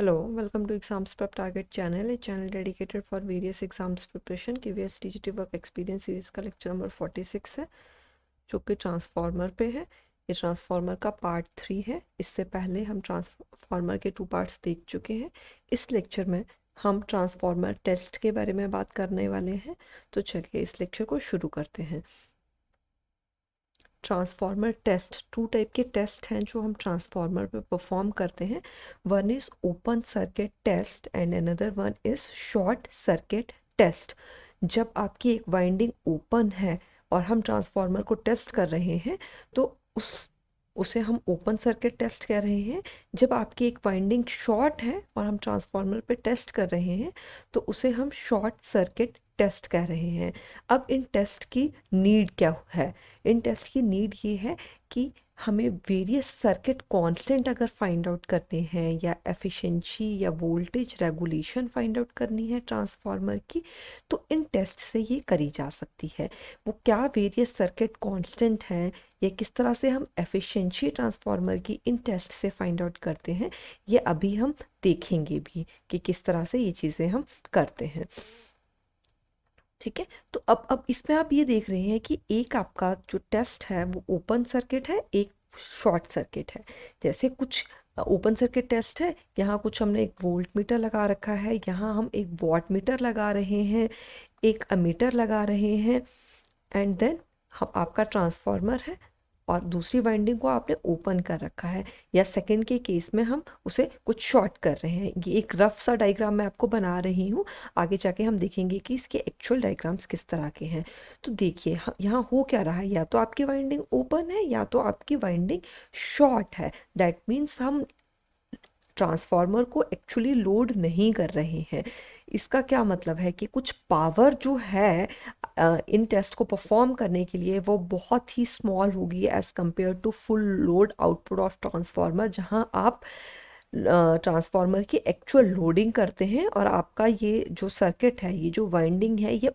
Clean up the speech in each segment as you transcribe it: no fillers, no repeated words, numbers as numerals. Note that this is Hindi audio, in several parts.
Hello, welcome to Exams Prep Target channel, a channel dedicated for various exams preparation. KVS TGT work experience series का लेक्चर नंबर 46 है जो कि ट्रांसफार्मर पे है। ये ट्रांसफार्मर का पार्ट 3 है। इससे पहले हम ट्रांसफार्मर के 2 पार्ट्स देख चुके हैं। इस लेक्चर में हम ट्रांसफार्मर टेस्ट के बारे में बात करने वाले हैं। तो चलिए इस लेक्चर को शुरू करते हैं। ट्रांसफार्मर टेस्ट 2 टाइप के टेस्ट हैं जो हम ट्रांसफार्मर पे परफॉर्म करते हैं। One is open circuit test and another one is short circuit test. जब आपकी एक वाइंडिंग ओपन है और हम ट्रांसफार्मर को टेस्ट कर रहे हैं तो उसे हम ओपन सर्किट टेस्ट कह रहे हैं। जब आपकी एक वाइंडिंग शॉर्ट है और हम ट्रांसफार्मर पे टेस्ट कर रहे हैं तो उसे हम शॉर्ट सर्किट टेस्ट कह रहे हैं। अब इन टेस्ट की नीड क्या है? इन टेस्ट की नीड ये है कि हमें वेरियस सर्किट कांस्टेंट अगर फाइंड आउट करने हैं या एफिशिएंसी या वोल्टेज रेगुलेशन फाइंड आउट करनी है ट्रांसफार्मर की, तो इन टेस्ट से ये करी जा सकती है। वो क्या वेरियस सर्किट कांस्टेंट हैं या किस तरह से हम एफिशिएंसी ट्रांसफार्मर की इन टेस्ट से फाइंड आउट करते हैं, ये अभी हम देखेंगे भी कि किस तरह से ये चीज़ें हम करते हैं। ठीक है, तो अब इसमें आप ये देख रहे हैं कि एक आपका जो टेस्ट है वो ओपन सर्किट है, एक शॉर्ट सर्किट है। जैसे कुछ ओपन सर्किट टेस्ट है, यहाँ कुछ हमने एक वोल्ट मीटर लगा रखा है, यहाँ हम एक वॉट मीटर लगा रहे हैं, एक अमीटर लगा रहे हैं, एंड देन हम आपका ट्रांसफार्मर है और दूसरी वाइंडिंग को आपने ओपन कर रखा है। या सेकंड के केस में हम उसे कुछ शॉर्ट कर रहे हैं। ये एक रफ सा डायग्राम मैं आपको बना रही हूँ, आगे जाके हम देखेंगे कि इसके एक्चुअल डायग्राम्स किस तरह के हैं। तो देखिए यहाँ हो क्या रहा है, या तो आपकी वाइंडिंग ओपन है या तो आपकी वाइंडिंग शॉर्ट है। दैट मीन्स हम ट्रांसफार्मर को एक्चुअली लोड नहीं कर रहे हैं। इसका क्या मतलब है कि कुछ पावर जो है इन टेस्ट को परफॉर्म करने के लिए वो बहुत ही स्मॉल होगी as compare to full load output of transformer, जहां आप ट्रांसफार्मर की एक्चुअल लोडिंग करते हैं और आपका ये जो सर्किट है, ये जो वाइंडिंग है, ये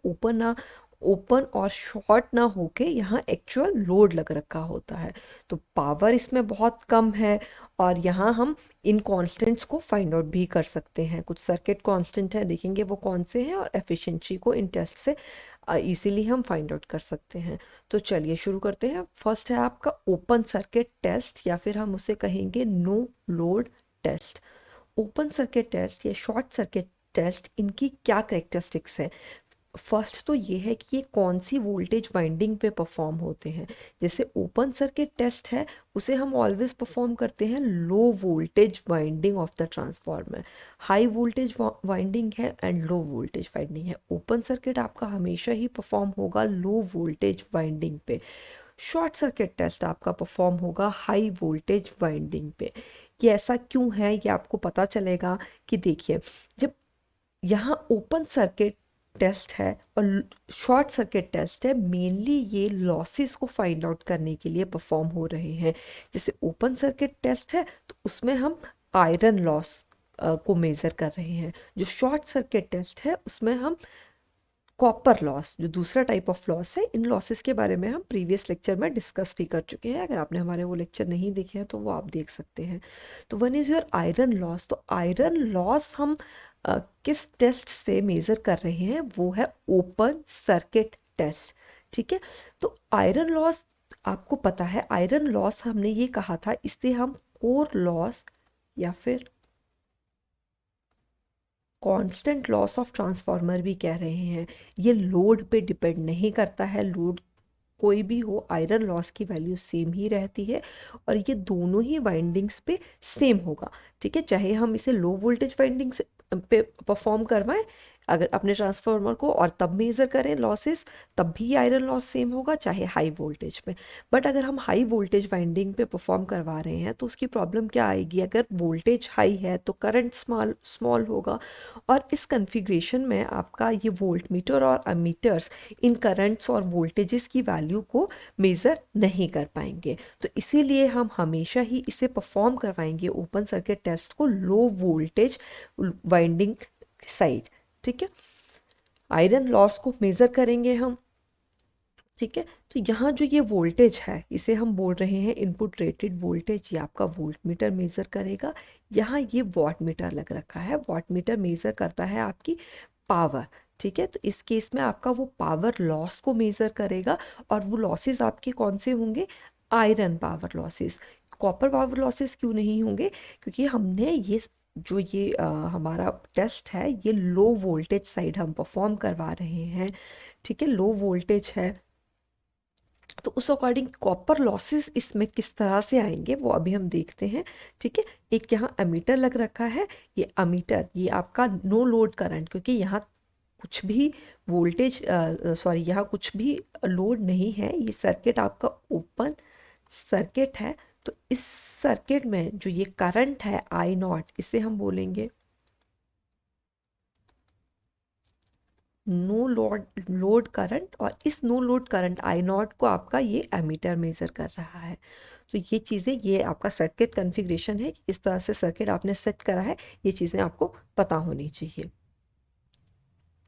ओपन और शॉर्ट ना होके यहाँ एक्चुअल लोड लग रखा होता है। तो पावर इसमें बहुत कम है और यहाँ हम इन कांस्टेंट्स को फाइंड आउट भी कर सकते हैं। कुछ सर्किट कांस्टेंट है, देखेंगे वो कौन से हैं, और एफिशिएंसी को इन टेस्ट से इजीली हम फाइंड आउट कर सकते हैं। तो चलिए शुरू करते हैं। फर्स्ट है आपका ओपन सर्किट टेस्ट, या फिर हम उसे कहेंगे no load test. Open circuit test या शॉर्ट सर्किट टेस्ट, इनकी क्या करेक्टरिस्टिक्स हैं? फर्स्ट तो ये है कि ये कौन सी वोल्टेज वाइंडिंग पे परफॉर्म होते हैं। जैसे ओपन सर्किट टेस्ट है, उसे हम ऑलवेज परफॉर्म करते हैं low voltage winding of the transformer. High voltage winding है एंड लो वोल्टेज वाइंडिंग है, ओपन सर्किट आपका हमेशा ही परफॉर्म होगा लो वोल्टेज वाइंडिंग पे। शॉर्ट सर्किट टेस्ट आपका परफॉर्म होगा हाई वोल्टेज वाइंडिंग पे। ये ऐसा क्यों है ये आपको पता चलेगा कि देखिए, जब यहाँ ओपन सर्किट टेस्ट है और शॉर्ट सर्किट टेस्ट है, मेनली ये लॉसेस को फाइंड आउट करने के लिए परफॉर्म हो रहे हैं। जैसे ओपन सर्किट टेस्ट है तो उसमें हम आयरन लॉस को मेज़र कर रहे हैं। जो शॉर्ट सर्किट टेस्ट है उसमें हम कॉपर लॉस, जो दूसरा टाइप ऑफ लॉस है, इन लॉसेस के बारे में हम प्रीवियस लेक्चर में डिस्कस भी कर चुके हैं। अगर आपने हमारे वो लेक्चर नहीं देखे हैं तो वो आप देख सकते हैं। तो one is your iron loss. तो आयरन लॉस हम किस टेस्ट से मेज़र कर रहे हैं? वो है ओपन सर्किट टेस्ट। ठीक है, तो आयरन लॉस आपको पता है, आयरन लॉस हमने ये कहा था, इसे हम कोर लॉस या फिर कांस्टेंट लॉस ऑफ ट्रांसफार्मर भी कह रहे हैं। ये लोड पे डिपेंड नहीं करता है, लोड कोई भी हो, आयरन लॉस की वैल्यू सेम ही रहती है और ये दोनों ही वाइंडिंग्स पे सेम होगा। ठीक है, चाहे हम इसे लो वोल्टेज वाइंडिंग से पे परफॉर्म करवाएं अगर अपने ट्रांसफार्मर को और तब मेज़र करें लॉसेस, तब भी आयरन लॉस सेम होगा, चाहे हाई वोल्टेज में। बट अगर हम हाई वोल्टेज वाइंडिंग पे परफॉर्म करवा रहे हैं तो उसकी प्रॉब्लम क्या आएगी? अगर वोल्टेज हाई है तो करंट स्मॉल स्मॉल होगा, और इस कन्फिग्रेशन में आपका ये वोल्ट मीटर और अमीटर्स इन करंट्स और वोल्टेजेस की वैल्यू को मेज़र नहीं कर पाएंगे। तो इसीलिए हम हमेशा ही इसे परफॉर्म करवाएंगे ओपन सर्किट टेस्ट को लो वोल्टेज वाइंडिंग साइड। ठीक है, आयरन लॉस को मेज़र करेंगे हम ठीक है। तो यहाँ जो ये वोल्टेज है इसे हम बोल रहे हैं इनपुट रेटेड वोल्टेज, ये आपका वोल्ट मीटर मेज़र करेगा। यहाँ ये वाट मीटर लग रखा है, वाट मीटर मेज़र करता है आपकी पावर। ठीक है, तो इस केस में आपका वो पावर लॉस को मेज़र करेगा, और वो लॉसेस आपके कौन से होंगे, iron power losses. Copper power losses क्यों नहीं होंगे, क्योंकि हमने ये जो ये हमारा टेस्ट है ये लो वोल्टेज साइड हम परफॉर्म करवा रहे हैं। ठीक है, लो वोल्टेज है, तो उस अकॉर्डिंग कॉपर लॉसेस इसमें किस तरह से आएंगे वो अभी हम देखते हैं। ठीक है, एक यहाँ अमीटर लग रखा है, ये अमीटर ये आपका नो लोड करंट, क्योंकि यहाँ कुछ भी वोल्टेज सॉरी यहाँ कुछ भी लोड नहीं है, ये सर्किट आपका ओपन सर्किट है। तो इस सर्किट में जो ये करंट है आई नॉट, इसे हम बोलेंगे नो लोड करंट, और इस no load current I nought को आपका ये एमीटर मेजर कर रहा है। तो ये चीज़ें, ये आपका सर्किट कॉन्फ़िगरेशन है, इस तरह से सर्किट आपने सेट करा है, ये चीज़ें आपको पता होनी चाहिए।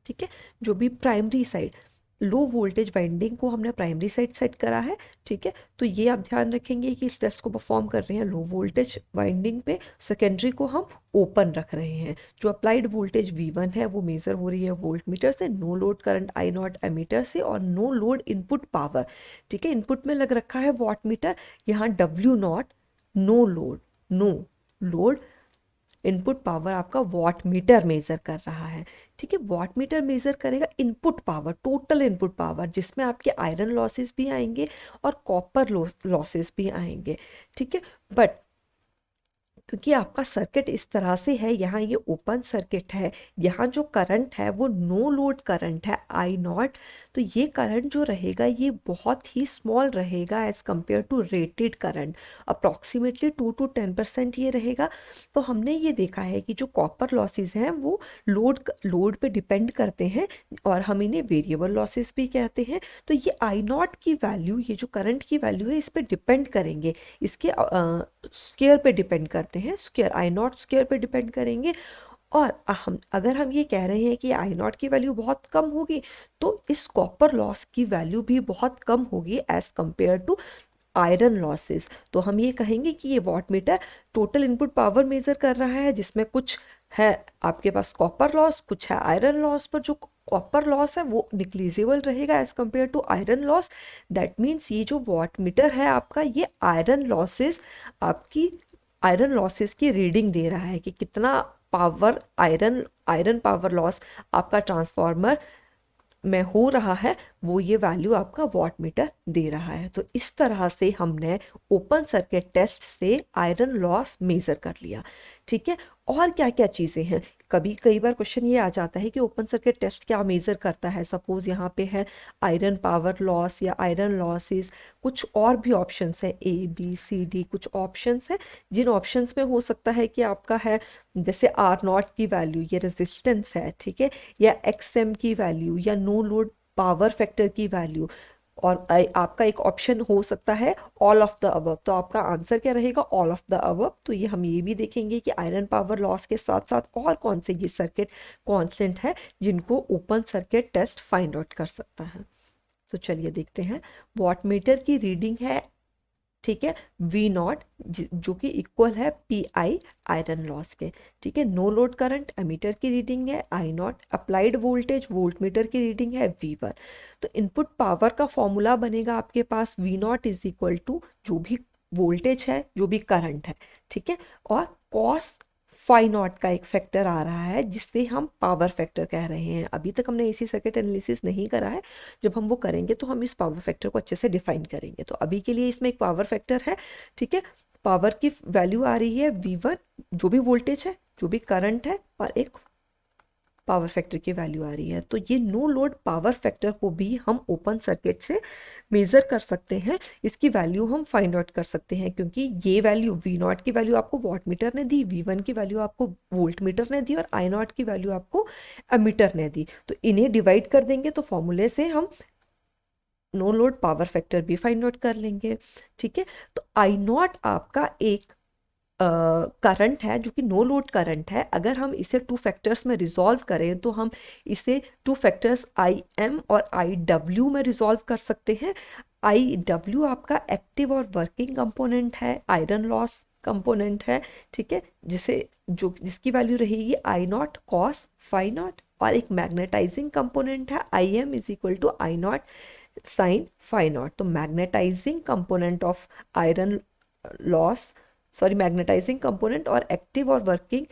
ठीक है, जो भी primary side low voltage winding को हमने प्राइमरी साइड सेट करा है। ठीक है, तो ये आप ध्यान रखेंगे कि इस टेस्ट को परफॉर्म कर रहे हैं लो वोल्टेज वाइंडिंग पे, सेकेंडरी को हम ओपन रख रहे हैं। जो अप्लाइड वोल्टेज V1 है वो मेजर हो रही है वोल्ट मीटर से, no load current I nought ammeter से, और नो लोड इनपुट पावर। ठीक है, इनपुट में लग रखा है वॉट मीटर, यहाँ W0 no load, no load input power आपका वॉट मीटर मेजर कर रहा है। ठीक है, वॉट मीटर मेजर करेगा input power, total input power, जिसमें आपके आयरन लॉसेस भी आएंगे और कॉपर लॉसेस भी आएंगे। ठीक है, बट क्योंकि आपका सर्किट इस तरह से है, यहाँ ये ओपन सर्किट है, यहाँ जो करंट है वो नो लोड करंट है आई नॉट, तो ये करंट जो रहेगा ये बहुत ही स्मॉल रहेगा as compare to rated current, approximately 2 to 10% ये रहेगा। तो हमने ये देखा है कि जो कॉपर लॉसेस हैं वो लोड पे डिपेंड करते हैं, और हम इन्हें वेरिएबल लॉसेस भी कहते हैं। तो ये आई नॉट की वैल्यू, ये जो करंट की वैल्यू है इस पे डिपेंड करेंगे, इसके स्क्वायर पे डिपेंड करते हैं, स्क्वायर आई नॉट स्क्वायर पे डिपेंड करेंगे। और हम अगर हम ये कह रहे हैं कि आई नॉट की वैल्यू बहुत कम होगी, तो इस कॉपर लॉस की वैल्यू भी बहुत कम होगी as compare to iron losses. तो हम ये कहेंगे कि ये watt meter total input power measure कर रहा है, जिसमें कुछ है आपके पास कॉपर लॉस, कुछ है आयरन लॉस, पर जो कॉपर लॉस है वो निग्लिजिबल रहेगा as compare to iron loss. That means ये जो वॉट मीटर है आपका, ये आयरन लॉसेस, आपकी आयरन लॉसेस की रीडिंग दे रहा है कि कितना power iron iron power loss आपका ट्रांसफार्मर में हो रहा है, वो ये वैल्यू आपका वॉट मीटर दे रहा है। तो इस तरह से हमने ओपन सर्किट टेस्ट से आयरन लॉस मेजर कर लिया। ठीक है, और क्या क्या चीज़ें हैं, कई बार क्वेश्चन ये आ जाता है कि ओपन सर्किट टेस्ट क्या मेजर करता है। सपोज यहाँ पे है आयरन पावर लॉस या आयरन लॉसेस, कुछ और भी ऑप्शंस हैं ABCD, कुछ ऑप्शंस हैं जिन ऑप्शंस में हो सकता है कि आपका है जैसे R0 की वैल्यू, ये रेजिस्टेंस है, ठीक है, या XM की वैल्यू, या नो लोड पावर फैक्टर की वैल्यू, और आपका एक ऑप्शन हो सकता है ऑल ऑफ द अबव। तो आपका आंसर क्या रहेगा, ऑल ऑफ द अबव। तो ये हम ये भी देखेंगे कि आयरन पावर लॉस के साथ साथ और कौन से ये सर्किट कांस्टेंट है जिनको open circuit test find out कर सकता है। तो चलिए देखते हैं, वॉटमीटर की रीडिंग है, ठीक है, V0 जो कि इक्वल है PI आयरन लॉस के। ठीक है, नो लोड करंट एमीटर की रीडिंग है I0, applied voltage volt meter की रीडिंग है V1। तो इनपुट पावर का फॉर्मूला बनेगा आपके पास V0 इज इक्वल टू जो भी वोल्टेज है, जो भी करंट है, ठीक है, और कॉस फाई नॉट का एक फैक्टर आ रहा है जिससे हम पावर फैक्टर कह रहे हैं। अभी तक हमने एसी सर्किट एनालिसिस नहीं करा है, जब हम वो करेंगे तो हम इस पावर फैक्टर को अच्छे से डिफाइन करेंगे। तो अभी के लिए इसमें एक पावर फैक्टर है, ठीक है, पावर की वैल्यू आ रही है V1, जो भी वोल्टेज है, जो भी करंट है, और एक पावर फैक्टर की वैल्यू आ रही है। तो ये नो लोड पावर फैक्टर को भी हम ओपन सर्किट से मेज़र कर सकते हैं, इसकी वैल्यू हम फाइंड आउट कर सकते हैं, क्योंकि ये वैल्यू V0 की वैल्यू आपको वॉट मीटर ने दी, V1 की वैल्यू आपको वोल्ट मीटर ने दी, और I0 की वैल्यू आपको एमीटर ने दी। तो इन्हें डिवाइड कर देंगे तो फॉर्मूले से हम नो लोड पावर फैक्टर भी फाइंड आउट कर लेंगे। ठीक है, तो I0 आपका एक करंट है जो कि नो लोड करंट है, अगर हम इसे टू फैक्टर्स में रिजॉल्व करें तो हम इसे टू फैक्टर्स आई एम और आई डब्ल्यू में रिजॉल्व कर सकते हैं। आई डब्ल्यू आपका एक्टिव और वर्किंग कंपोनेंट है, आयरन लॉस कंपोनेंट है, ठीक है, जिसकी वैल्यू रहेगी I not cos phi not, और एक मैग्नेटाइजिंग कंपोनेंट है I M is equal to I not sine phi not. तो magnetising component of iron loss, sorry magnetising component और एक्टिव और वर्किंग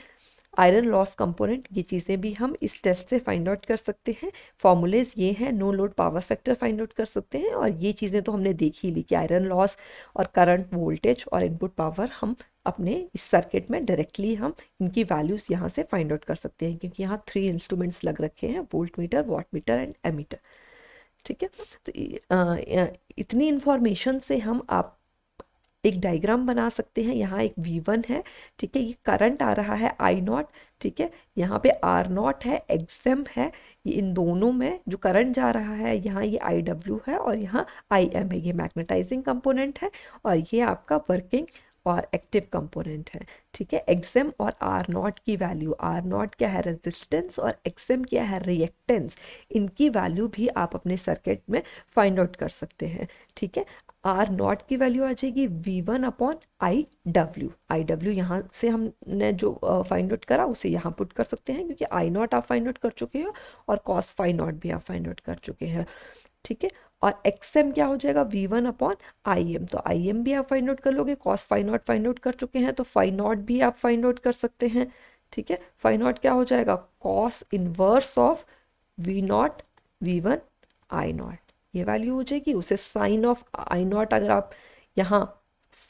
आयरन लॉस कंपोनेंट, ये चीज़ें भी हम इस टेस्ट से फाइंड आउट कर सकते हैं। फॉर्मूलेज ये हैं, no load power factor find out कर सकते हैं, और ये चीज़ें तो हमने देख ही ली कि आयरन लॉस और करंट वोल्टेज और इनपुट पावर हम अपने इस सर्किट में डायरेक्टली हम इनकी वैल्यूज़ यहाँ से फाइंड आउट कर सकते हैं, क्योंकि यहाँ 3 इंस्ट्रूमेंट्स लग रखे हैं, volt meter, watt meter and ammeter, ठीक है। तो इतनी इंफॉर्मेशन से हम आप एक डायग्राम बना सकते हैं। यहाँ एक V1 है, ठीक है, ये करंट आ रहा है I नॉट, ठीक है, यहाँ पे R नॉट है, एक्सएम है, ये इन दोनों में जो करंट जा रहा है, यहाँ ये IW है और यहाँ IM है, ये मैग्नेटाइजिंग कंपोनेंट है, और ये आपका वर्किंग और एक्टिव कंपोनेंट है, ठीक है। एक्सएम और आर नॉट की वैल्यू, आर नॉट क्या है रेजिस्टेंस और एक्सएम क्या है रिएक्टेंस, इनकी वैल्यू भी आप अपने सर्किट में फाइंड आउट कर सकते हैं, ठीक है। आर नॉट की वैल्यू आ जाएगी V1 अपॉन आई डब्ल्यू यहाँ से हमने जो फाइंड आउट करा उसे यहाँ पुट कर सकते हैं, क्योंकि आई नॉट आप फाइंड आउट कर चुके हो और कॉस फाई नॉट भी आप फाइंड आउट कर चुके हैं, ठीक है। और एक्सएम क्या हो जाएगा V1 अपॉन आई एम, तो आई एम भी आप फाइंड आउट कर लोगे, cos phi nought find out कर चुके हैं तो फाई नॉट भी आप फाइंड आउट कर सकते हैं, ठीक है। फाई नॉट क्या हो जाएगा, cos inverse of V not V1 I not, ये वैल्यू हो जाएगी। उसे साइन ऑफ आई नॉट अगर आप यहाँ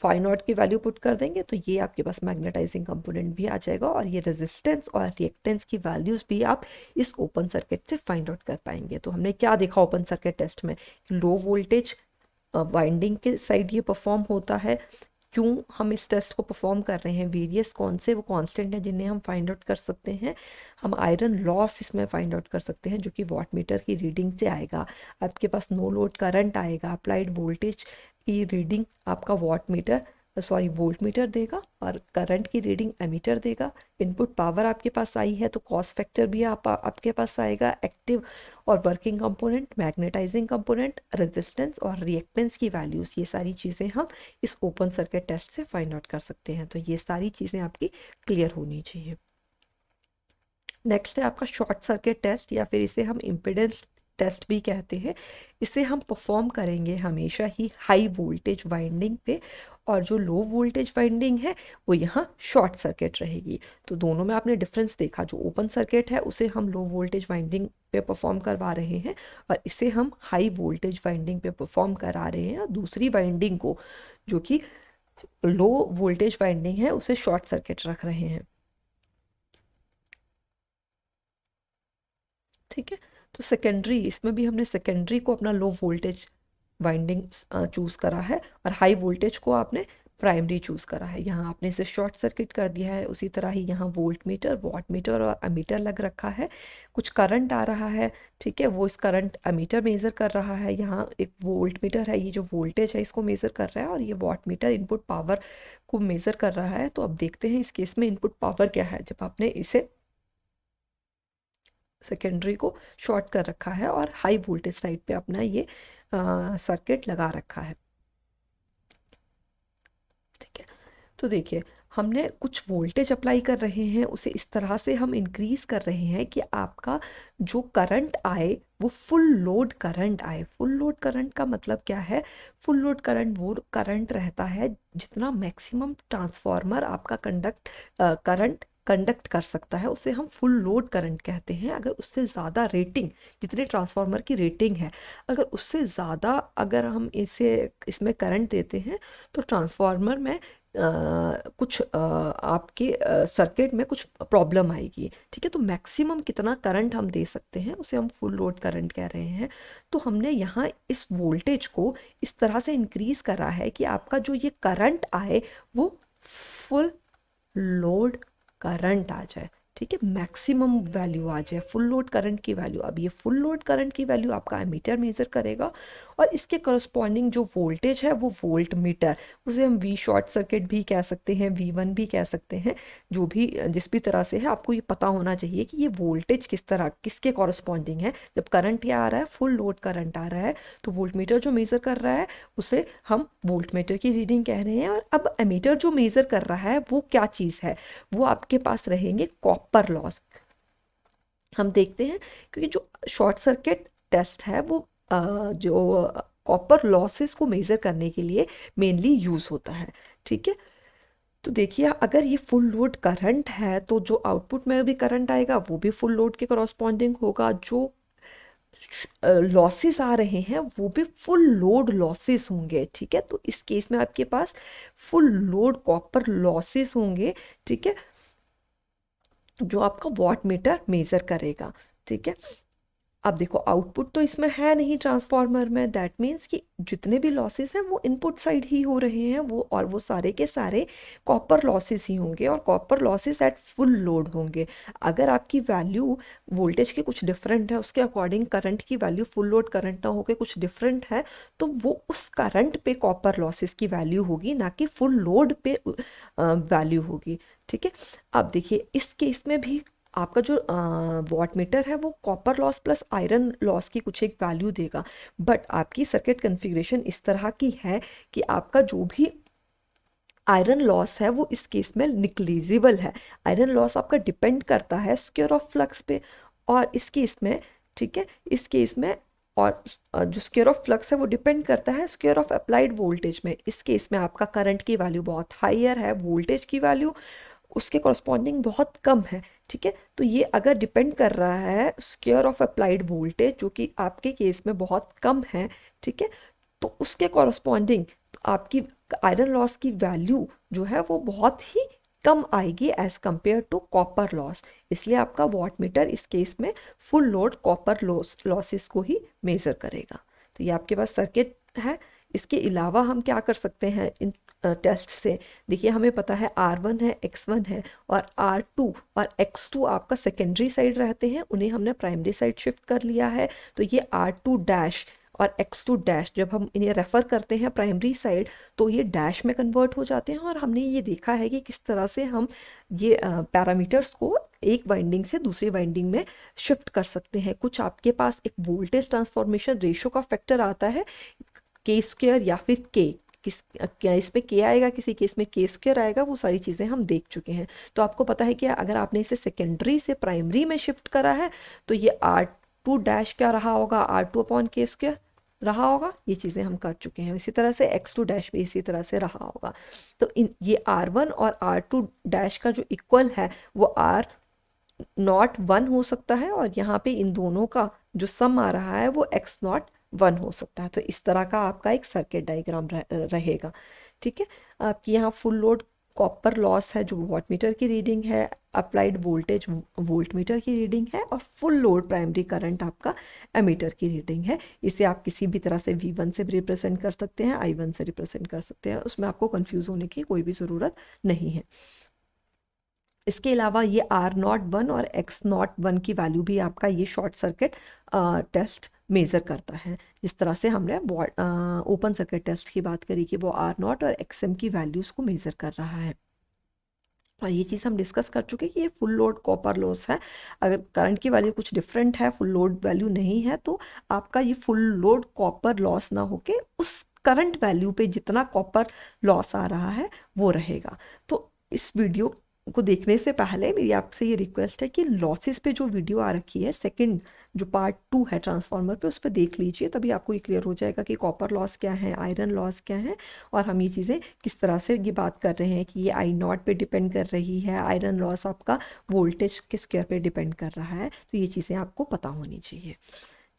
फाई नॉट की वैल्यू पुट कर देंगे तो ये आपके पास मैग्नेटाइजिंग कंपोनेंट भी आ जाएगा, और ये रेजिस्टेंस और रिएक्टेंस की वैल्यूज भी आप इस ओपन सर्किट से फाइंड आउट कर पाएंगे। तो हमने क्या देखा ओपन सर्किट टेस्ट में, लो वोल्टेज वाइंडिंग के साइड ये परफॉर्म होता है। क्यों हम इस टेस्ट को परफॉर्म कर रहे हैं, वेरियस कौन से वो कांस्टेंट हैं जिन्हें हम फाइंड आउट कर सकते हैं, हम आयरन लॉस इसमें फाइंड आउट कर सकते हैं जो कि वाट मीटर की रीडिंग से आएगा, आपके पास नो लोड करंट आएगा, अप्लाइड वोल्टेज की रीडिंग आपका watt meter sorry volt meter देगा, और करंट की रीडिंग एमीटर देगा। इनपुट पावर आपके पास आई है तो कॉस फैक्टर भी आपके पास आएगा। एक्टिव और working component, magnetizing component, resistance और रिएक्टेंस की वैल्यूज़, ये सारी चीज़ें हम इस ओपन सर्किट टेस्ट से फाइंड आउट कर सकते हैं। तो ये सारी चीज़ें आपकी क्लियर होनी चाहिए। नेक्स्ट है आपका शॉर्ट सर्किट टेस्ट, या फिर इसे हम इम्पिडेंस टेस्ट भी कहते हैं। इसे हम परफॉर्म करेंगे हमेशा ही हाई वोल्टेज वाइंडिंग पे, और जो लो वोल्टेज वाइंडिंग है वो यहाँ शॉर्ट सर्किट रहेगी। तो दोनों में आपने डिफरेंस देखा, जो ओपन सर्किट है उसे हम लो वोल्टेज वाइंडिंग पे परफॉर्म करवा रहे हैं, और इसे हम हाई वोल्टेज वाइंडिंग पे परफॉर्म करा रहे हैं। और दूसरी वाइंडिंग को जो कि लो वोल्टेज वाइंडिंग है उसे शॉर्ट सर्किट रख रहे हैं, ठीक है। तो सेकेंडरी, इसमें भी हमने सेकेंडरी को अपना लो वोल्टेज वाइंडिंग चूज़ करा है, और हाई वोल्टेज को आपने प्राइमरी चूज़ करा है। यहाँ आपने इसे शॉर्ट सर्किट कर दिया है। उसी तरह ही यहाँ वोल्ट मीटर, वाट मीटर और अमीटर लग रखा है। कुछ करंट आ रहा है, ठीक है, वो इस करंट अमीटर मेज़र कर रहा है। यहाँ एक वोल्ट मीटर है, ये जो वोल्टेज है इसको मेज़र कर रहा है, और ये वाट मीटर इनपुट पावर को मेज़र कर रहा है। तो अब देखते हैं इस केस में इनपुट पावर क्या है, जब आपने इसे सेकेंडरी को शॉर्ट कर रखा है और हाई वोल्टेज साइड पे अपना ये सर्किट लगा रखा है, ठीक है। तो देखिए, हमने कुछ वोल्टेज अप्लाई कर रहे हैं, उसे इस तरह से हम इंक्रीज कर रहे हैं कि आपका जो करंट आए वो फुल लोड करंट आए। फुल लोड करंट का मतलब क्या है, फुल लोड करंट वो करंट रहता है जितना मैक्सिमम ट्रांसफार्मर आपका करंट कंडक्ट कर सकता है, उसे हम फुल लोड करंट कहते हैं। अगर उससे ज़्यादा रेटिंग, जितने ट्रांसफार्मर की रेटिंग है, अगर उससे ज़्यादा अगर हम इसमें करंट देते हैं तो ट्रांसफार्मर में कुछ आपके सर्किट में कुछ प्रॉब्लम आएगी, ठीक है। तो मैक्सिमम कितना करंट हम दे सकते हैं उसे हम फुल लोड करंट कह रहे हैं। तो हमने यहाँ इस वोल्टेज को इस तरह से इंक्रीज करा है कि आपका जो ये करंट आए वो फुल लोड करंट आ जाए। ठीक है, मैक्सिमम वैल्यू आ जाए फुल लोड करंट की वैल्यू। अब ये फुल लोड करंट की वैल्यू आपका एमीटर मेजर करेगा और इसके करस्पॉन्डिंग जो वोल्टेज है वो वोल्ट मीटर, उसे हम वी शॉर्ट सर्किट भी कह सकते हैं, V1 भी कह सकते हैं, जो भी जिस भी तरह से है आपको ये पता होना चाहिए कि ये वोल्टेज किस तरह किसके कॉरस्पॉन्डिंग है। जब करंट ये आ रहा है, फुल लोड करंट आ रहा है, तो वोल्ट मीटर जो मेज़र कर रहा है उसे हम वोल्ट मीटर की रीडिंग कह रहे हैं। और अब एमीटर जो मेज़र कर रहा है वो क्या चीज़ है, वो आपके पास रहेंगे कॉपर लॉस। हम देखते हैं क्योंकि जो शॉर्ट सर्किट टेस्ट है वो जो कॉपर लॉसेस को मेज़र करने के लिए मेनली यूज़ होता है। ठीक है, तो देखिए अगर ये फुल लोड करंट है तो जो आउटपुट में भी करंट आएगा वो भी फुल लोड के करस्पॉन्डिंग होगा। जो लॉसेस आ रहे हैं वो भी फुल लोड लॉसेस होंगे। ठीक है, तो इस केस में आपके पास फुल लोड कॉपर लॉसेस होंगे। ठीक है, जो आपका वॉट मीटर मेजर करेगा। ठीक है, अब देखो आउटपुट तो इसमें है नहीं ट्रांसफार्मर में, दैट मीन्स कि जितने भी लॉसेस हैं वो इनपुट साइड ही हो रहे हैं, वो और वो सारे के सारे कॉपर लॉसेस ही होंगे और copper losses at full load होंगे। अगर आपकी वैल्यू वोल्टेज के कुछ डिफरेंट है, उसके अकॉर्डिंग करंट की वैल्यू फुल लोड करंट ना होकर कुछ डिफरेंट है, तो वो उस करंट पे कॉपर लॉसेस की वैल्यू होगी, ना कि फुल लोड पे वैल्यू होगी। ठीक है, अब देखिए इस केस में भी आपका जो वॉट मीटर है वो copper loss plus iron loss की कुछ एक वैल्यू देगा। बट आपकी सर्किट कॉन्फ़िगरेशन इस तरह की है कि आपका जो भी आयरन लॉस है वो इस केस में निग्लिजिबल है। आयरन लॉस आपका डिपेंड करता है स्क्वायर ऑफ फ्लक्स पे, और इस केस में, ठीक है, इस केस में और जो स्क्वायर ऑफ फ्लक्स है वो डिपेंड करता है स्क्वायर ऑफ अप्लाइड वोल्टेज में। इस केस में आपका करंट की वैल्यू बहुत हायर है, वोल्टेज की वैल्यू उसके कॉरस्पॉन्डिंग बहुत कम है। ठीक है, तो ये अगर डिपेंड कर रहा है स्क्वायर ऑफ अप्लाइड वोल्टेज जो कि आपके केस में बहुत कम है, ठीक है, तो उसके कॉरस्पॉन्डिंग तो आपकी आयरन लॉस की वैल्यू जो है वो बहुत ही कम आएगी as compare to copper loss. इसलिए आपका वॉट मीटर इस केस में फुल लोड कॉपर लॉसेस को ही मेजर करेगा। तो ये आपके पास सर्किट है। इसके अलावा हम क्या कर सकते हैं इन टेस्ट से, देखिए हमें पता है R1 है, X1 है और R2 और X2 आपका सेकेंडरी साइड रहते हैं, उन्हें हमने प्राइमरी साइड शिफ्ट कर लिया है। तो ये R2 डैश और X2 डैश जब हम इन्हें रेफर करते हैं प्राइमरी साइड तो ये डैश में कन्वर्ट हो जाते हैं। और हमने ये देखा है कि किस तरह से हम ये पैरामीटर्स को एक वाइंडिंग से दूसरी वाइंडिंग में शिफ्ट कर सकते हैं। कुछ आपके पास एक वोल्टेज ट्रांसफॉर्मेशन रेशो का फैक्टर आता है K² या फिर K, किस क्या इस पे K आएगा, किसी केस में K² आएगा, वो सारी चीज़ें हम देख चुके हैं। तो आपको पता है कि अगर आपने इसे सेकेंडरी से प्राइमरी में शिफ्ट करा है तो ये R2 डैश क्या रहा होगा, R2/K² रहा होगा। ये चीज़ें हम कर चुके हैं। इसी तरह से X2 डैश भी इसी तरह से रहा होगा। तो ये R1 और R2 डैश का जो इक्वल है वो R0 1 हो सकता है, और यहाँ पे इन दोनों का जो सम आ रहा है वो X0 1 हो सकता है। तो इस तरह का आपका एक सर्किट डायग्राम रहेगा। ठीक है, आपकी यहाँ फुल लोड कॉपर लॉस है जो वॉट मीटर की रीडिंग है, अप्लाइड वोल्टेज वोल्ट मीटर की रीडिंग है, और फुल लोड प्राइमरी करंट आपका एमीटर की रीडिंग है। इसे आप किसी भी तरह से V1 से रिप्रेजेंट कर सकते हैं, I1 से रिप्रेजेंट कर सकते हैं, उसमें आपको कंफ्यूज होने की कोई भी ज़रूरत नहीं है। इसके अलावा ये R0 1 और X0 1 की वैल्यू भी आपका ये शॉर्ट सर्किट टेस्ट मेज़र करता है। जिस तरह से हमने ओपन सर्किट टेस्ट की बात करी कि वो R0 और XM की वैल्यूज़ को मेज़र कर रहा है। और ये चीज़ हम डिस्कस कर चुके कि ये फुल लोड कॉपर लॉस है। अगर करंट की वैल्यू कुछ डिफरेंट है, फुल लोड वैल्यू नहीं है, तो आपका ये फुल लोड कॉपर लॉस ना होके उस करंट वैल्यू पे जितना कॉपर लॉस आ रहा है वो रहेगा। तो इस वीडियो को देखने से पहले मेरी आपसे ये रिक्वेस्ट है कि लॉसेस पे जो वीडियो आ रखी है सेकंड जो पार्ट 2 है ट्रांसफार्मर पे, उस पर देख लीजिए, तभी आपको ये क्लियर हो जाएगा कि कॉपर लॉस क्या है, आयरन लॉस क्या है, और हम ये चीज़ें किस तरह से ये बात कर रहे हैं कि ये I0 पे डिपेंड कर रही है, आयरन लॉस आपका वोल्टेज के स्क्वायर पे डिपेंड कर रहा है। तो ये चीज़ें आपको पता होनी चाहिए।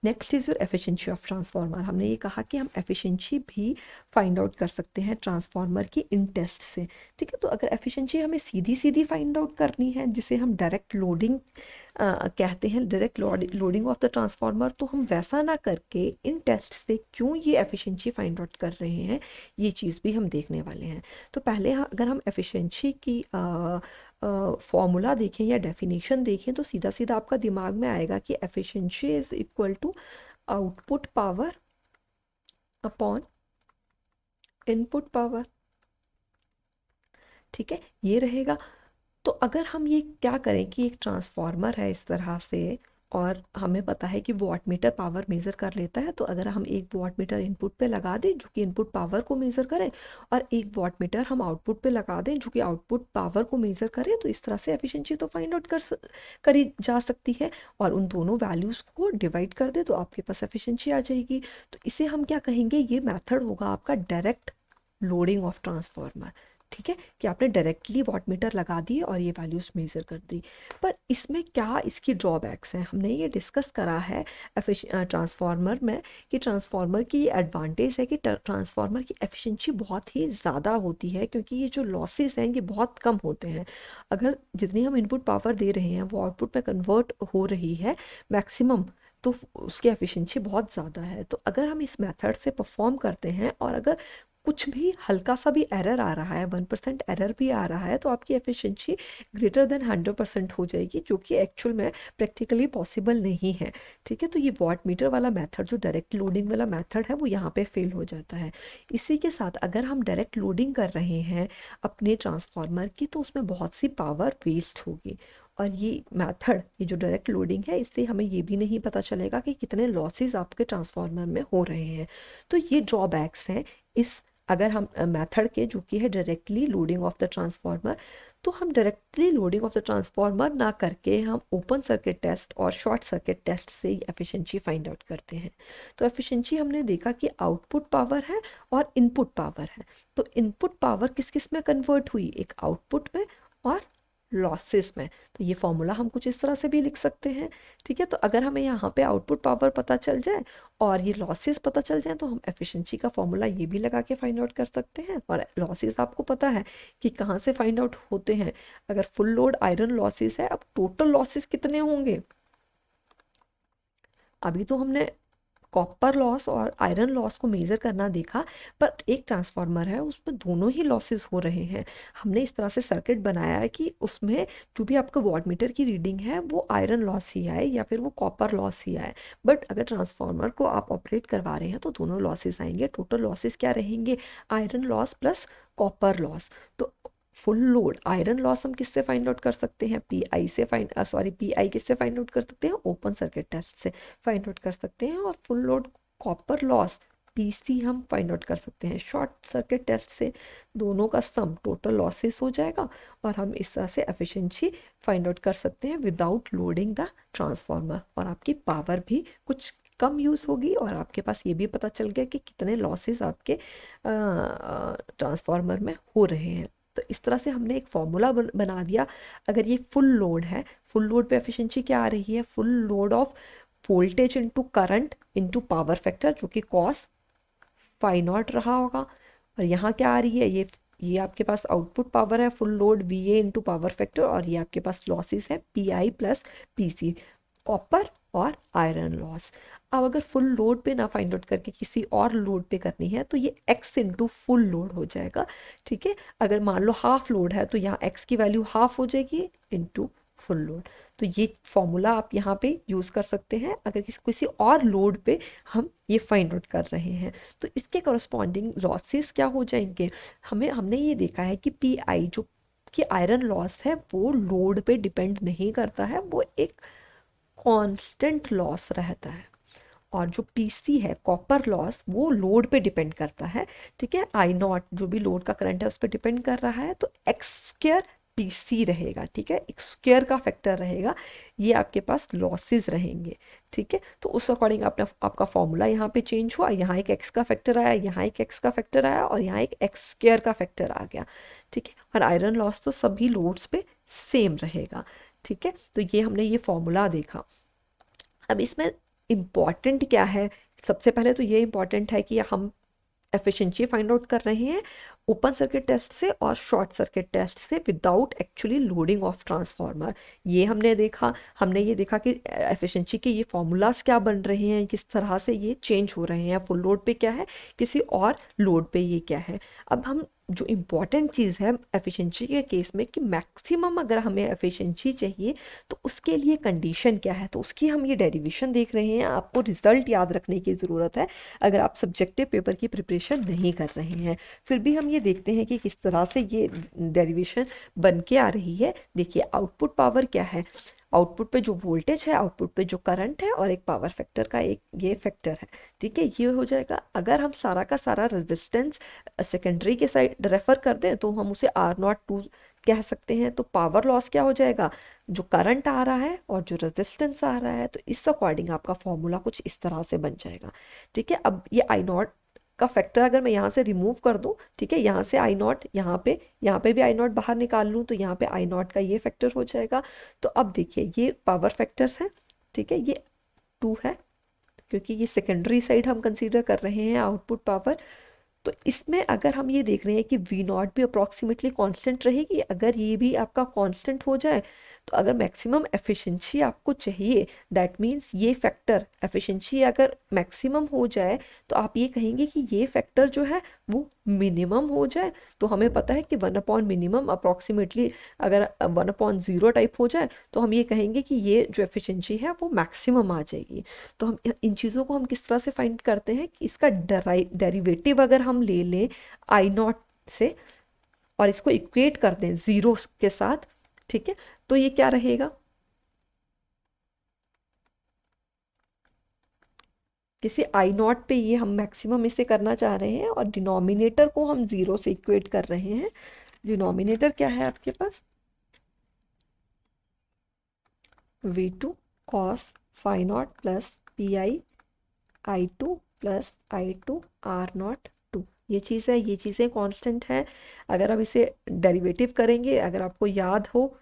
Next is your efficiency of transformer. हमने ये कहा कि हम एफिशिएंसी भी फाइंड आउट कर सकते हैं ट्रांसफार्मर की इन टेस्ट से। ठीक है, तो अगर एफिशिएंसी हमें सीधी सीधी फाइंड आउट करनी है, जिसे हम डायरेक्ट लोडिंग कहते हैं, direct loading of the transformer, तो हम वैसा ना करके इन टेस्ट से क्यों ये एफिशिएंसी फाइंड आउट कर रहे हैं, ये चीज़ भी हम देखने वाले हैं। तो पहले अगर हम एफिशिएंसी की फॉर्मूला देखें या डेफिनेशन देखें तो सीधा सीधा आपका दिमाग में आएगा कि efficiency is equal to output power upon input power. ठीक है, ये रहेगा। तो अगर हम ये क्या करें कि एक ट्रांसफार्मर है इस तरह से और हमें पता है कि वॉटमीटर पावर मेज़र कर लेता है, तो अगर हम एक वॉटमीटर इनपुट पे लगा दें जो कि इनपुट पावर को मेज़र करें और एक वॉटमीटर हम आउटपुट पे लगा दें जो कि आउटपुट पावर को मेज़र करे, तो इस तरह से एफिशिएंसी तो फाइंड आउट करी जा सकती है। और उन दोनों वैल्यूज़ को डिवाइड कर दे तो आपके पास एफिशिएंसी आ जाएगी। तो इसे हम क्या कहेंगे, ये मेथड होगा आपका डायरेक्ट लोडिंग ऑफ ट्रांसफार्मर। ठीक है, कि आपने डायरेक्टली वाटमीटर लगा दिए और ये वैल्यूज़ मेज़र कर दी। पर इसमें क्या इसकी ड्रॉबैक्स हैं, हमने ये डिस्कस करा है ट्रांसफार्मर में कि ट्रांसफार्मर की ये एडवांटेज है कि ट्रांसफार्मर की एफिशिएंसी बहुत ही ज़्यादा होती है क्योंकि ये जो लॉसेस हैं ये बहुत कम होते हैं। अगर जितनी हम इनपुट पावर दे रहे हैं वो आउटपुट में कन्वर्ट हो रही है मैक्सिमम, तो उसकी एफिशिएंसी बहुत ज़्यादा है। तो अगर हम इस मेथड से परफॉर्म करते हैं और अगर कुछ भी हल्का सा भी एरर आ रहा है, 1% एरर भी आ रहा है, तो आपकी एफिशिएंसी ग्रेटर देन 100% हो जाएगी, जो कि एक्चुअल में प्रैक्टिकली पॉसिबल नहीं है। ठीक है, तो ये वॉट मीटर वाला मेथड जो डायरेक्ट लोडिंग वाला मेथड है वो यहाँ पे फेल हो जाता है। इसी के साथ अगर हम डायरेक्ट लोडिंग कर रहे हैं अपने ट्रांसफार्मर की तो उसमें बहुत सी पावर वेस्ट होगी। और ये मेथड, ये जो डायरेक्ट लोडिंग है, इससे हमें ये भी नहीं पता चलेगा कि कितने लॉसेस आपके ट्रांसफार्मर में हो रहे हैं। तो ये ड्रॉबैक्स हैं इस, अगर हम मेथड के जो कि है directly loading of the transformer, तो हम directly loading of the transformer ना करके हम ओपन सर्किट टेस्ट और शॉर्ट सर्किट टेस्ट से एफिशिएंसी फाइंड आउट करते हैं। तो एफिशिएंसी हमने देखा कि आउटपुट पावर है और इनपुट पावर है। तो इनपुट पावर किस किस में कन्वर्ट हुई, एक आउटपुट में और लॉसेस में। तो ये फॉर्मूला हम कुछ इस तरह से भी लिख सकते हैं। ठीक है, तो अगर हमें यहाँ पे आउटपुट पावर पता चल जाए और ये लॉसेस पता चल जाए तो हम एफिशिएंसी का फॉर्मूला ये भी लगा के फाइंड आउट कर सकते हैं। और लॉसेस आपको पता है कि कहाँ से फाइंड आउट होते हैं, अगर फुल लोड आयरन लॉसेस है, अब टोटल लॉसेस कितने होंगे, अभी तो हमने कॉपर लॉस और आयरन लॉस को मेज़र करना देखा, पर एक ट्रांसफार्मर है उसमें दोनों ही लॉसेस हो रहे हैं। हमने इस तरह से सर्किट बनाया है कि उसमें जो भी आपका वाटमीटर की रीडिंग है वो आयरन लॉस ही आए या फिर वो कॉपर लॉस ही आए। बट अगर ट्रांसफार्मर को आप ऑपरेट करवा रहे हैं तो दोनों लॉसेस आएंगे। टोटल लॉसेस क्या रहेंगे, iron loss plus copper loss. तो फुल लोड आयरन लॉस हम किससे फाइंड आउट कर सकते हैं, पीआई किससे फाइंड आउट कर सकते हैं, ओपन सर्किट टेस्ट से फाइंड आउट कर सकते हैं। और full load copper loss PC हम फाइंड आउट कर सकते हैं शॉर्ट सर्किट टेस्ट से। दोनों का सम टोटल लॉसेस हो जाएगा और हम इस तरह से एफिशिएंसी फाइंड आउट कर सकते हैं विदाउट लोडिंग द ट्रांसफार्मर। और आपकी पावर भी कुछ कम यूज़ होगी और आपके पास ये भी पता चल गया कि कितने लॉसेस आपके ट्रांसफार्मर में हो रहे हैं। तो इस तरह से हमने एक फॉर्मूला बना दिया। अगर ये फुल लोड है, फुल लोड पे एफिशिएंसी क्या आ रही है, full load of voltage into current into power factor, जो कि कॉस फाई नॉट रहा होगा। और यहाँ क्या आ रही है, ये आपके पास आउटपुट पावर है full load V A into power factor, और ये आपके पास लॉसेस है P I plus P C, copper और आयरन लॉस। अब अगर फुल लोड पे ना फाइंड आउट करके किसी और लोड पे करनी है तो ये x इंटू फुल लोड हो जाएगा। ठीक है, अगर मान लो हाफ लोड है तो यहाँ x की वैल्यू हाफ हो जाएगी इंटू फुल लोड। तो ये फॉर्मूला आप यहाँ पे यूज़ कर सकते हैं अगर किसी और लोड पे हम ये फाइंड आउट कर रहे हैं। तो इसके करस्पॉन्डिंग लॉसेस क्या हो जाएंगे, हमने ये देखा है कि पी आई जो कि आयरन लॉस है वो लोड पे डिपेंड नहीं करता है, वो एक कांस्टेंट लॉस रहता है। और जो पीसी है कॉपर लॉस वो लोड पे डिपेंड करता है। ठीक है, आई नॉट जो भी लोड का करंट है उस पर डिपेंड कर रहा है, तो एक्स स्क्वायर पीसी रहेगा। ठीक है, एक स्क्वायर का फैक्टर रहेगा, ये आपके पास लॉसेस रहेंगे। ठीक है, तो उस अकॉर्डिंग आपका फॉर्मूला यहाँ पे चेंज हुआ, यहाँ एक एक्स का फैक्टर आया, यहाँ एक एक्स का फैक्टर आया और यहाँ एक एक्स स्क्वायर का फैक्टर आ गया। ठीक है, और आयरन लॉस तो सभी लोड्स पे सेम रहेगा। ठीक है, तो ये हमने ये फॉर्मूला देखा। अब इसमें इम्पॉर्टेंट क्या है, सबसे पहले तो ये इम्पॉर्टेंट है कि हम एफिशिएंसी फाइंड आउट कर रहे हैं ओपन सर्किट टेस्ट से और शॉर्ट सर्किट टेस्ट से without actually loading of transformer. ये हमने देखा, हमने ये देखा कि एफिशिएंसी के ये फॉर्मूलाज क्या बन रहे हैं, किस तरह से ये चेंज हो रहे हैं, फुल लोड पे क्या है, किसी और लोड पे ये क्या है। अब हम जो इम्पॉर्टेंट चीज़ है एफिशिएंसी के केस में कि मैक्सिमम अगर हमें एफिशिएंसी चाहिए तो उसके लिए कंडीशन क्या है, तो उसकी हम ये डेरिवेशन देख रहे हैं। आपको रिजल्ट याद रखने की ज़रूरत है अगर आप सब्जेक्टिव पेपर की प्रिपरेशन नहीं कर रहे हैं। फिर भी हम ये देखते हैं कि किस तरह से ये डेरिवेशन बन के आ रही है। देखिए आउटपुट पावर क्या है, आउटपुट पे जो वोल्टेज है, आउटपुट पे जो करंट है, और एक पावर फैक्टर का एक ये फैक्टर है। ठीक है, ये हो जाएगा। अगर हम सारा का सारा रेजिस्टेंस सेकेंडरी के साइड रेफर कर दें तो हम उसे R02 कह सकते हैं। तो पावर लॉस क्या हो जाएगा, जो करंट आ रहा है और जो रेजिस्टेंस आ रहा है, तो इस अकॉर्डिंग आपका फॉर्मूला कुछ इस तरह से बन जाएगा। ठीक है, अब ये I0 का फैक्टर अगर मैं यहाँ से रिमूव कर दूँ, ठीक है, यहाँ से I0 यहाँ पे भी I0 बाहर निकाल लूँ तो यहाँ पे I0 का ये फैक्टर हो जाएगा। तो अब देखिए ये पावर फैक्टर्स हैं। ठीक है, ये 2 है क्योंकि ये सेकेंडरी साइड हम कंसीडर कर रहे हैं आउटपुट पावर। तो इसमें अगर हम ये देख रहे हैं कि V0 भी अप्रॉक्सीमेटली कांस्टेंट रहेगी, अगर ये भी आपका कांस्टेंट हो जाए तो अगर मैक्सिमम एफिशिएंसी आपको चाहिए, दैट मीन्स ये फैक्टर एफिशिएंसी अगर मैक्सिमम हो जाए तो आप ये कहेंगे कि ये फैक्टर जो है वो मिनिमम हो जाए। तो हमें पता है कि 1/मिनिमम अप्रॉक्सीमेटली अगर 1/0 टाइप हो जाए तो हम ये कहेंगे कि ये जो एफिशिएंसी है वो मैक्सिमम आ जाएगी। तो हम इन चीज़ों को हम किस तरह से फाइंड करते हैं कि इसका डेरिवेटिव अगर हम ले लें I0 से और इसको इक्वेट कर दें ज़ीरो के साथ, ठीक है, तो ये क्या रहेगा, किसी I0 पे ये हम मैक्सिमम इसे करना चाह रहे हैं और डिनोमिनेटर को हम ज़ीरो से इक्वेट कर रहे हैं। डिनोमिनेटर क्या है आपके पास, V2 cos phi not plus PI I2 plus I2 R02। ये चीज़ है, ये चीज़ें कांस्टेंट हैं। अगर आप इसे डेरिवेटिव करेंगे, अगर आपको याद हो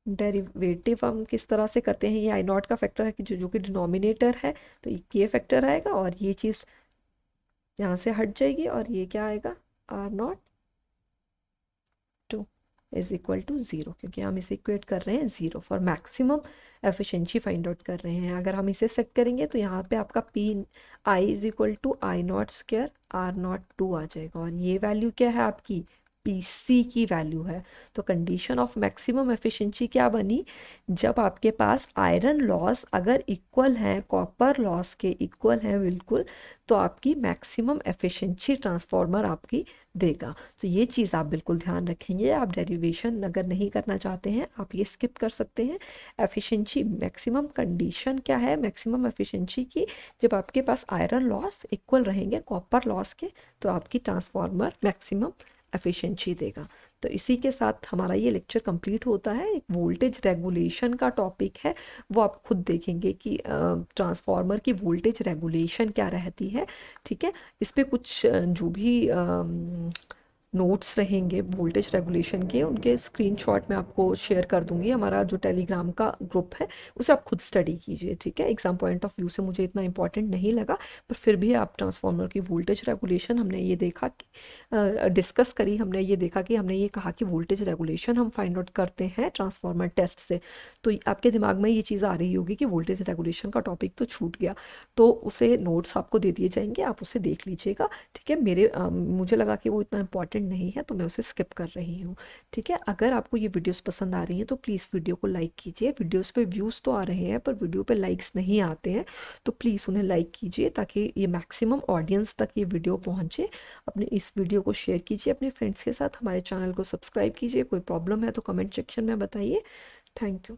डेरिवेटिव हम किस तरह से करते हैं, ये I0 का फैक्टर है कि जो कि डिनोमिनेटर है, तो ये फैक्टर आएगा और ये चीज़ यहाँ से हट जाएगी और ये क्या आएगा, R02 is equal to zero, क्योंकि हम इसे इक्वेट कर रहे हैं zero for maximum efficiency find out कर रहे हैं। अगर हम इसे सेट करेंगे तो यहाँ पे आपका PI is equal to I0² R02 आ जाएगा और ये वैल्यू क्या है आपकी, PC की वैल्यू है। तो कंडीशन ऑफ मैक्सिमम एफिशिएंसी क्या बनी, जब आपके पास आयरन लॉस अगर इक्वल हैं कॉपर लॉस के इक्वल हैं बिल्कुल, तो आपकी मैक्सिमम एफिशिएंसी ट्रांसफार्मर आपकी देगा। तो ये चीज़ आप बिल्कुल ध्यान रखेंगे। आप डेरिवेशन अगर नहीं करना चाहते हैं आप ये स्किप कर सकते हैं। एफिशिएंसी मैक्सिमम कंडीशन क्या है मैक्सिमम एफिशिएंसी की, जब आपके पास आयरन लॉस इक्वल रहेंगे कॉपर लॉस के, तो आपकी ट्रांसफार्मर मैक्सिमम एफिशिएंसी देगा। तो इसी के साथ हमारा ये लेक्चर कंप्लीट होता है। एक वोल्टेज रेगुलेशन का टॉपिक है, वो आप खुद देखेंगे कि ट्रांसफार्मर की वोल्टेज रेगुलेशन क्या रहती है। ठीक है, इस पे कुछ जो भी नोट्स रहेंगे वोल्टेज रेगुलेशन के, उनके स्क्रीनशॉट मैं आपको शेयर कर दूंगी। हमारा जो टेलीग्राम का ग्रुप है उसे आप खुद स्टडी कीजिए। ठीक है, एग्जाम पॉइंट ऑफ व्यू से मुझे इतना इंपॉर्टेंट नहीं लगा, पर फिर भी आप ट्रांसफार्मर की वोल्टेज रेगुलेशन हमने ये देखा कि डिस्कस करी, हमने ये देखा कि हमने ये कहा कि वोल्टेज रेगुलेशन हम फाइंड आउट करते हैं ट्रांसफार्मर टेस्ट से। तो आपके दिमाग में ये चीज़ आ रही होगी कि वोल्टेज रेगुलेशन का टॉपिक तो छूट गया, तो उसे नोट्स आपको दे दिए जाएंगे, आप उसे देख लीजिएगा। ठीक है, मुझे लगा कि वो इतना इंपॉर्टेंट नहीं है तो मैं उसे स्किप कर रही हूँ। ठीक है, अगर आपको ये वीडियोस पसंद आ रही हैं तो प्लीज़ वीडियो को लाइक कीजिए। वीडियोस पे व्यूज़ तो आ रहे हैं पर वीडियो पे लाइक्स नहीं आते हैं, तो प्लीज़ उन्हें लाइक कीजिए ताकि ये मैक्सिमम ऑडियंस तक ये वीडियो पहुँचे। अपने इस वीडियो को शेयर कीजिए अपने फ्रेंड्स के साथ, हमारे चैनल को सब्सक्राइब कीजिए। कोई प्रॉब्लम है तो कमेंट सेक्शन में बताइए। Thank you.